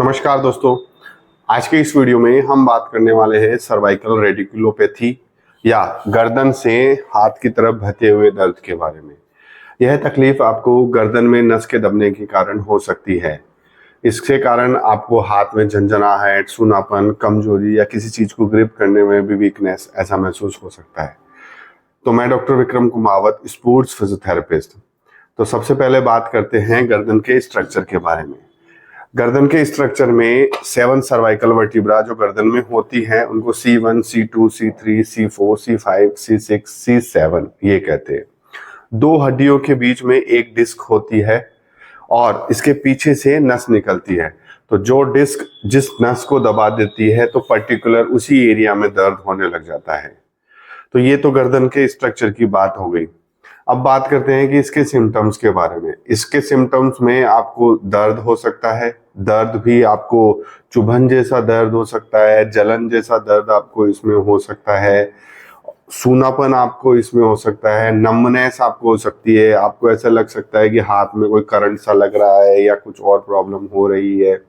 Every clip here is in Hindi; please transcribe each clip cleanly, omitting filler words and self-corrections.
नमस्कार दोस्तों, आज के इस वीडियो में हम बात करने वाले हैं सर्वाइकल रेडिकुलोपैथी या गर्दन से हाथ की तरफ बहते हुए दर्द के बारे में। यह तकलीफ आपको गर्दन में नस के दबने के कारण हो सकती है। इसके कारण आपको हाथ में झंझनाहट, सूनापन, कमजोरी या किसी चीज को ग्रिप करने में भी वीकनेस ऐसा महसूस हो सकता है। तो मैं doctor Vikram Kumawat, sports physiotherapist. तो सबसे पहले बात करते हैं गर्दन के स्ट्रक्चर के बारे में। गर्दन के स्ट्रक्चर में 7 सर्वाइकल वर्टिब्रा जो गर्दन में होती हैं उनको C1, C2, C3, C4, C5, C6, C7 ये कहते हैं। 2 हड्डियों के बीच में एक डिस्क होती है और इसके पीछे से नस निकलती है। तो जो डिस्क जिस नस को दबा देती है तो पर्टिकुलर उसी एरिया में दर्द होने लग जाता है। तो ये तो गर्दन के स्ट्रक्चर की बात हो गई। अब बात करते हैं कि इसके सिम्टम्स के बारे में। इसके सिम्टम्स में आपको दर्द हो सकता है, दर्द भी आपको चुभन जैसा दर्द हो सकता है, जलन जैसा दर्द आपको इसमें हो सकता है, सूनापन आपको इसमें हो सकता है, नमनेस आपको हो सकती है। आपको ऐसा लग सकता है कि हाथ में कोई करंट सा लग रहा है या कुछ और प्रॉब्लम हो रही है।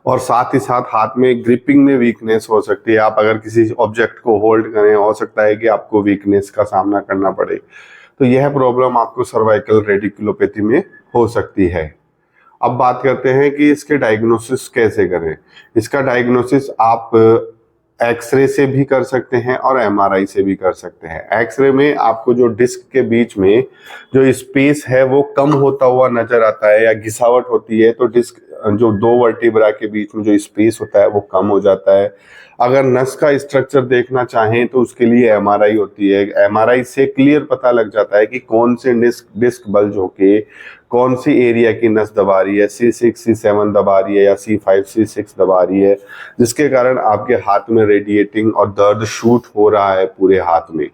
और साथ ही साथ हाथ में ग्रिपिंग में वीकनेस हो सकती है। आप अगर किसी ऑब्जेक्ट को होल्ड करें, हो सकता है कि आपको वीकनेस का सामना करना पड़े। तो यह प्रॉब्लम आपको सर्वाइकल रेडिकुलोपैथी में हो सकती है। अब बात करते हैं कि इसके डायग्नोसिस कैसे करें। इसका डायग्नोसिस आप एक्सरे से भी कर सकते हैं और एमआरआई से भी कर सकते हैं। एक्सरे में आपको जो डिस्क के बीच में जो स्पेस है वो कम होता हुआ नजर आता है या घिसावट होती है, तो डिस्क जो 2 वर्टिब्रा के बीच में जो स्पेस होता है वो कम हो जाता है। अगर नस का स्ट्रक्चर देखना चाहें तो उसके लिए एमआरआई होती है। एमआरआई से क्लियर पता लग जाता है कि कौन से डिस्क बल्ज होके कौन सी एरिया की नस दबा रही है, C6, C7 दबा रही है या C5, C6 दबा रही है, जिसके कारण आपके हाथ में रेडिएटिंग और दर्द शूट हो रहा है पूरे हाथ में।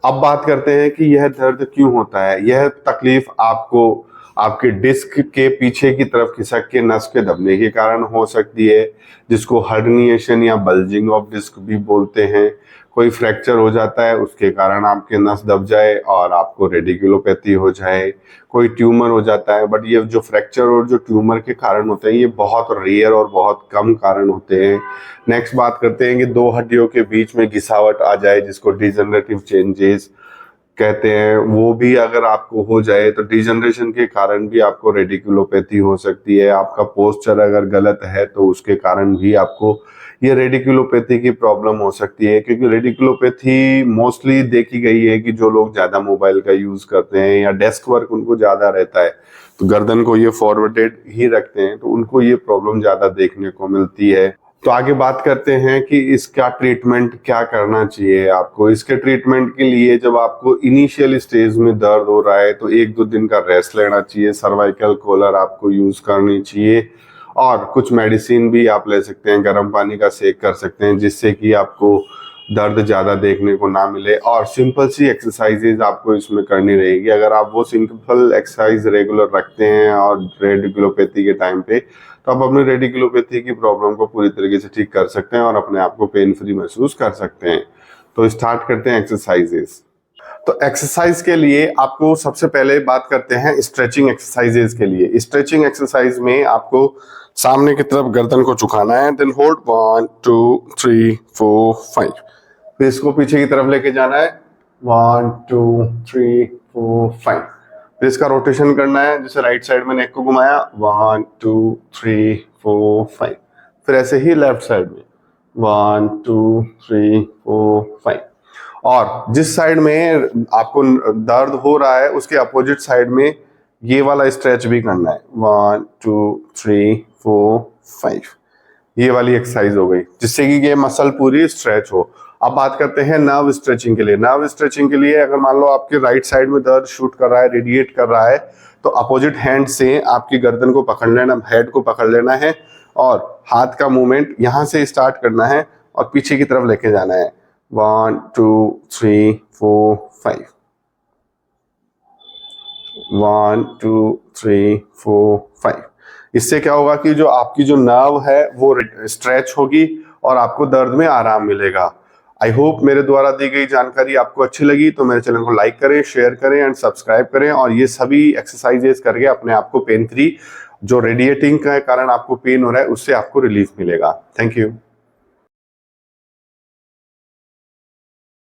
अब बात करते हैं कि यह दर्द क्यों होता है। यह तकलीफ आपको आपके डिस्क के पीछे की तरफ खिसक के नस के दबने के कारण हो सकती है, जिसको हर्निएशन या बल्जिंग ऑफ डिस्क भी बोलते हैं। कोई फ्रैक्चर हो जाता है, उसके कारण आपके नस दब जाए और आपको रेडिकुलोपैथी हो जाए। कोई ट्यूमर हो जाता है, बट ये जो फ्रैक्चर और जो ट्यूमर के कारण होते हैं ये बहुत रेयर और बहुत कम कारण होते हैं। नेक्स्ट बात करते हैं कि 2 हड्डियों के बीच में घिसावट आ जाए, जिसको डिजनरेटिव चेंजेस कहते हैं, वो भी अगर आपको हो जाए तो डिजनरेशन के कारण भी आपको रेडिकुलोपैथी हो सकती है। आपका पोस्चर अगर गलत है तो उसके कारण भी आपको ये रेडिकुलोपैथी की प्रॉब्लम हो सकती है। क्योंकि रेडिकुलोपैथी मोस्टली देखी गई है कि जो लोग ज्यादा मोबाइल का यूज करते हैं या डेस्क वर्क उनको ज्यादा रहता है, तो गर्दन को ये फॉरवर्डेड ही रखते हैं, तो उनको ये प्रॉब्लम ज्यादा देखने को मिलती है। तो आगे बात करते हैं कि इसका ट्रीटमेंट क्या करना चाहिए आपको। इसके ट्रीटमेंट के लिए जब आपको इनिशियल स्टेज में दर्द हो रहा है तो 1-2 दिन का रेस्ट लेना चाहिए। सर्वाइकल कॉलर आपको यूज करनी चाहिए और कुछ मेडिसिन भी आप ले सकते हैं। गर्म पानी का सेक कर सकते हैं जिससे कि आपको दर्द ज्यादा देखने को ना मिले। और सिंपल सी एक्सरसाइजेज आपको इसमें करनी रहेगी। अगर आप वो सिंपल एक्सरसाइज रेगुलर रखते हैं और रेडिकुलोपैथी के टाइम पे, तो आप अपनी रेडिकुलोपैथी की प्रॉब्लम को पूरी तरीके से ठीक कर सकते हैं और अपने आप को पेन फ्री महसूस कर सकते हैं। तो स्टार्ट करते हैं एक्सरसाइजेस। तो एक्सरसाइज के लिए आपको सबसे पहले बात करते हैं स्ट्रेचिंग एक्सरसाइजेज के लिए। स्ट्रेचिंग एक्सरसाइज में आपको सामने की तरफ गर्दन को झुकाना है, देन होल्ड 1 2 3 4 5, फिर इसको पीछे की तरफ लेके जाना है 1 2 3 4 5, फिर इसका रोटेशन करना है, जैसे राइट साइड में नेक को घुमाया 1 2 3 4 5, फिर ऐसे ही लेफ्ट साइड में 1 2 3 4 5। और जिस साइड में आपको दर्द हो रहा है उसके अपोजिट साइड में ये वाला स्ट्रेच भी करना है 1 2 3 4 5। ये वाली एक्सरसाइज हो गई जिससे कि ये मसल पूरी स्ट्रेच हो। अब बात करते हैं नर्व स्ट्रेचिंग के लिए। नर्व स्ट्रेचिंग के लिए अगर मान लो आपके राइट साइड में दर्द शूट कर रहा है, रेडिएट कर रहा है, तो अपोजिट हैंड से आपकी गर्दन को पकड़ लेना, हेड को पकड़ लेना है और हाथ का मूवमेंट यहां से स्टार्ट करना है और पीछे की तरफ लेके जाना है 1 2 3 4 5, 1 2 3 4 5। इससे क्या होगा कि जो आपकी जो नर्व है वो स्ट्रेच होगी और आपको दर्द में आराम मिलेगा। आई होप मेरे द्वारा दी गई जानकारी आपको अच्छी लगी, तो मेरे चैनल को लाइक करें, शेयर करें एंड सब्सक्राइब करें और ये सभी एक्सरसाइजेस करके अपने आप को पेन फ्री जो रेडिएटिंग के कारण आपको पेन हो रहा है उससे आपको रिलीफ मिलेगा। Thank you.